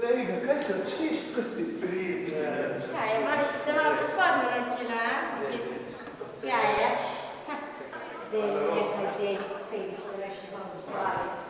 Lej ga, kaj se učeš, ko si pridne? Ja, je malo se te malo gospodne naučila, si ti pjaješ. Dej, nekaj dej, kaj bi se reši vam slaviti.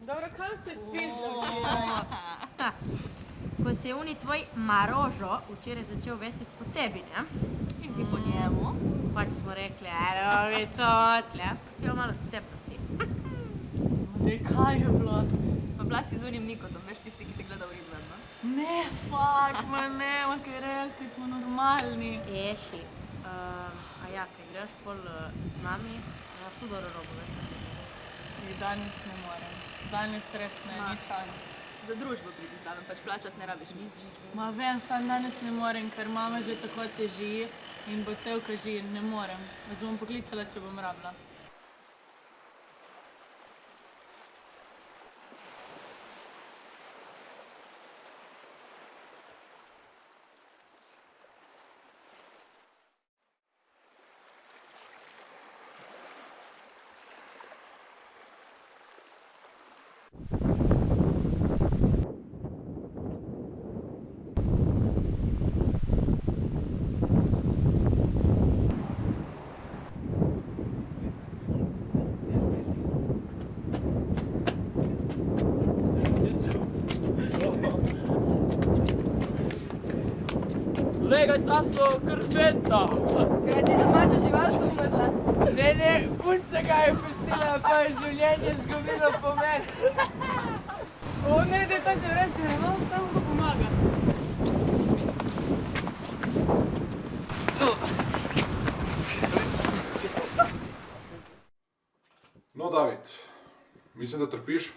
Dobro, kam ste spizdali? Ko se je oni tvoj Marožo včeraj začel vesiti po tebi, ne? In ti po njemu? Pač smo rekli, evo mi to, tle, pustimo malo se pusti. Dej, kaj je bilo? Pa bila si z unim Nikotom, veš tisti, ki te gleda v rit vedno? Ne, fakt, ma kaj res, ki smo normalni. Eši, a ja, kaj greš pol z nami, ja, ful dobro robo, veš. Danes ne morem. Danes res ne, ni šans. Za družbo pridi zraven, pač plačati ne rabiš nič. Ma vem, sam danes ne morem, ker mama že tako teži in bo cel kaži, ne morem. Vas bom poklicala, če bom rabila. Lega, ta so krfeta. Kaj ti domača žival so umrla? Ne, punca ga je pustila, pa je življenje zgubilo pomen. O, ne, dej, ta se res no, tam ko pomaga. No, David, mislim, da trpiš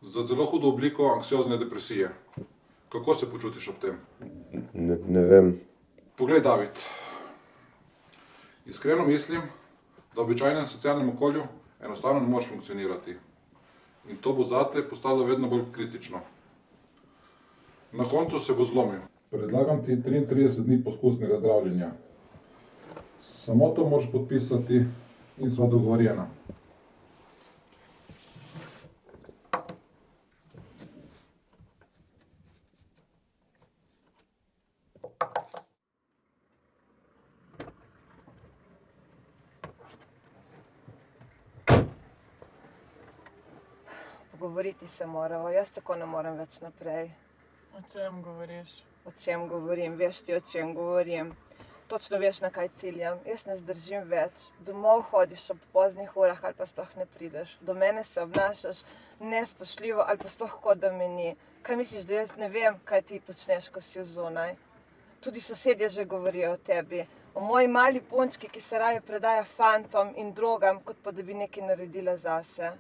za zelo hudo obliko anksiozne depresije. Kako se počutiš ob tem? Ne vem. Poglej, David, iskreno mislim, da v običajnem socialnem okolju enostavno ne moreš funkcionirati. In to bo zate postalo vedno bolj kritično. Na koncu se bo zlomil. Predlagam ti 33 dni poskusnega zdravljenja. Samo to moraš podpisati in sva dogovorjena. Pogovoriti se moramo, jaz tako ne morem več naprej. O čem govoriš? O čem govorim, veš ti, o čem govorim. Točno veš, na kaj ciljam. Jaz ne zdržim več. Domov hodiš ob poznih urah ali pa sploh ne prideš. Do mene se obnašaš nespoštljivo ali pa sploh kot da me ni. Kaj misliš, da jaz ne vem, kaj ti počneš, ko si vzunaj? Tudi sosedje že govorijo o tebi. O moji mali punčki, ki se raje predaja fantom in drogam, kot pa da bi nekaj naredila zase.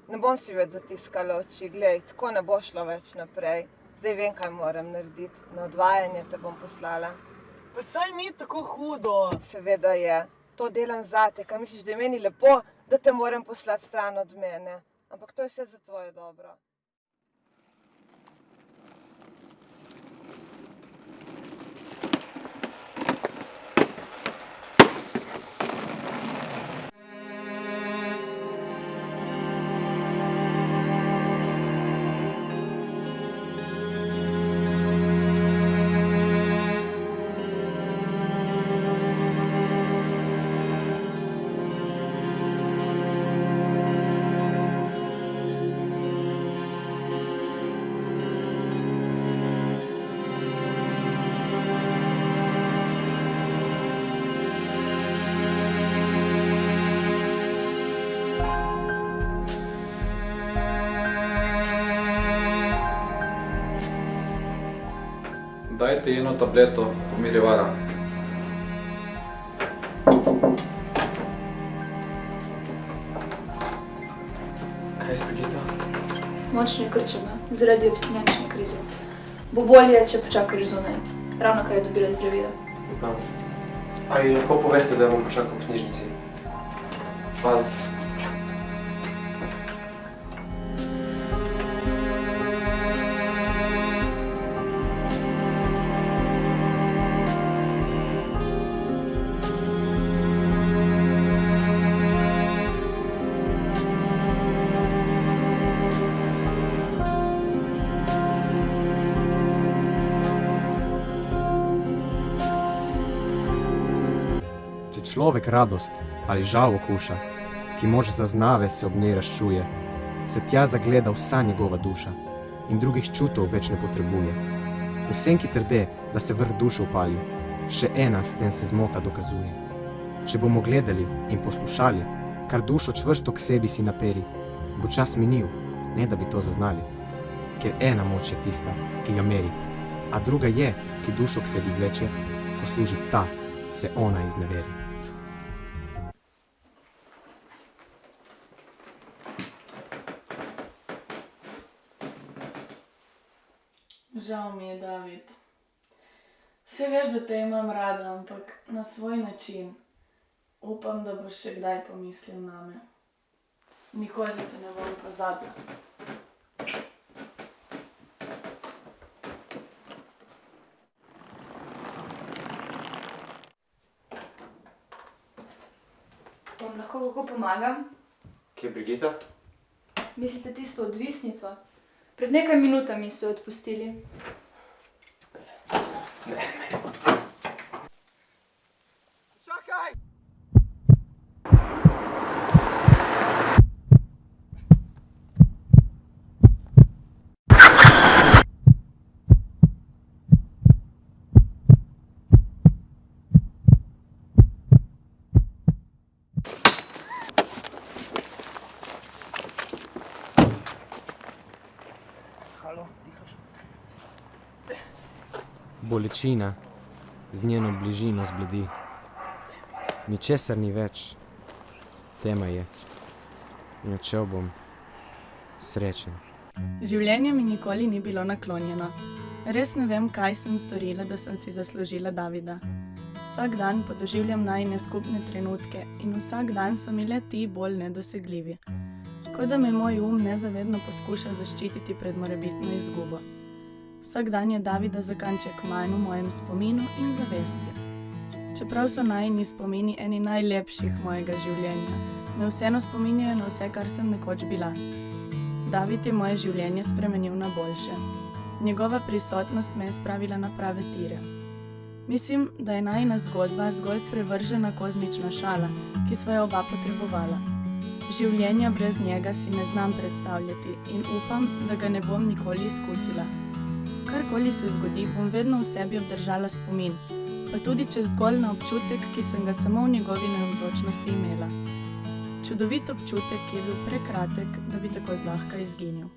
Ne bom si več zatiskala oči, glej, tako ne bo šlo več naprej. Zdaj vem, kaj moram narediti. Na odvajanje te bom poslala. Pa saj ni tako hudo. Seveda je. To delam zate. Kaj misliš, da je meni lepo, da te moram poslati stran od mene? Ampak to je vse za tvoje dobro. Dajte eno tableto pomirjevara. Kaj s Brigito? Močno krčeva, zaradi abstinenčne krize. Bo bolje, če počakaš zunaj. Ravno kar je dobila zdravila. Pa, A ji lahko poveste, da bom počakal v knjižnici? Hvala. Če človek radost ali žal okuša, ki moč zaznave se ob njej razčuje, se tja zagleda vsa njegova duša in drugih čutov več ne potrebuje. Vsem, ki trde, da se vrh dušo upali, še ena s tem se zmota dokazuje. Če bomo gledali in poslušali, kar dušo čvrsto k sebi si naperi, bo čas minil, ne da bi to zaznali. Ker ena moč je tista, ki ga meri, a druga je, ki dušo k sebi vleče, ko služi ta, se ona izneveri. Žal mi je, David. Saj veš, da te imam rada, ampak na svoj način. Upam, da boš še kdaj pomislil name. Nikoli te ne bom pozabila. Vam lahko kako pomagam? Kje je Brigita? Mislite tisto odvisnico? Pred nekaj minutami so jo odpustili. Čakaj! Bolečina z njeno bližino zbledi. Ničesar ni več, tema je in odšel bom srečen. Življenje mi nikoli ni bilo naklonjeno. Res ne vem, kaj sem storila, da sem si zaslužila Davida. Vsak dan podoživljam najine skupne trenutke in vsak dan so mi le ti bolj nedosegljivi. Kot da me moj nezavedno poskuša zaščititi pred morebitno izgubo. Vsak dan je Davida za kanček manj v mojem spominu in zavesti. Čeprav so najini spomini eni najlepših mojega življenja, me vseeno spominjajo na vse, kar sem nekoč bila. David je moje življenje spremenil na boljše. Njegova prisotnost me je spravila na prave tire. Mislim, da je najina zgodba zgolj sprevržena kozmična šala, ki sva jo oba potrebovala. Življenja brez njega si ne znam predstavljati in upam, da ga ne bom nikoli izkusila. Karkoli se zgodi, bom vedno v sebi obdržala spomin, pa tudi če zgolj na občutek, ki sem ga samo v njegovi navzočnosti imela. Čudovit občutek, ki je bil prekratek, da bi tako zlahka izginil.